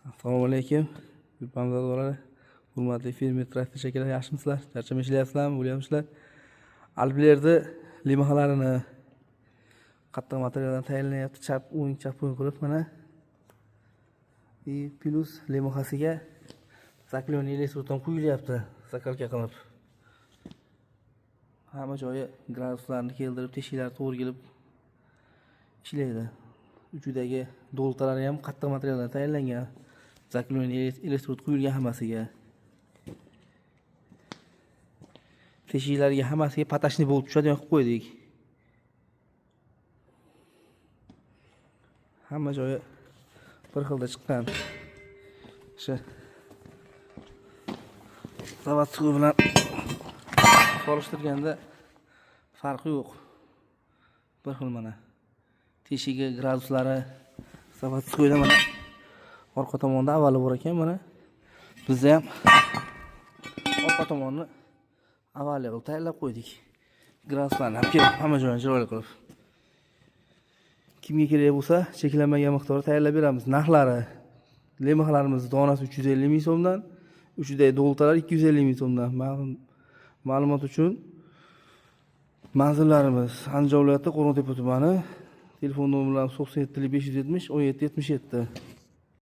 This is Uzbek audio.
Assalomu alaykum. Yurtimizdagillar, hurmatli fermer traktor shakalar, yaxshimisizlar? Charchamay ishlayapsizlarmi? Bo'lyapsizlar? Alplerni limaxalarini qattiq materialdan tayyorlanyapti. Chap o'ng qilib mana. Plus limaxasiga zakloniy elektrotdan quyilyapti. Zakalka qilib. Hamma joyi graduslarni keltirib, teshiklar to'g'ri kelib ishlaydi. Uchidagi doltalari ham qattiq materialdan tayyorlangan. Zakloniy elektrod quyilgan hammasiga. Teshiklarga hammasiga patashni bo'lib tushadigan qilib qo'ydik. Hamma joyi bir xilda chiqqan. O'sha zavodskiy bilan solishtirganda farqi yo'q. Bir xil mana. Teshigi graduslari zavodskiyda mana orqa tomonda avvali bor ekan mana. Bizda ham orqa tomonni avvali qilib tayyorlab qo'ydik. Graduslarni hamma joyini chiroyli qilib. Kimga kerak bo'lsa, cheklanmagan miqdorda tayyorlab beramiz. Narxlari limaxalarimiz donasi 350 ming so'mdan, uchidagi doltalar 250 ming so'mdan. Ma'lumot uchun manzillarimiz Andijon viloyati Qo'rg'ontepa tumani. Telefon nomerlarimiz 97 570 17 77.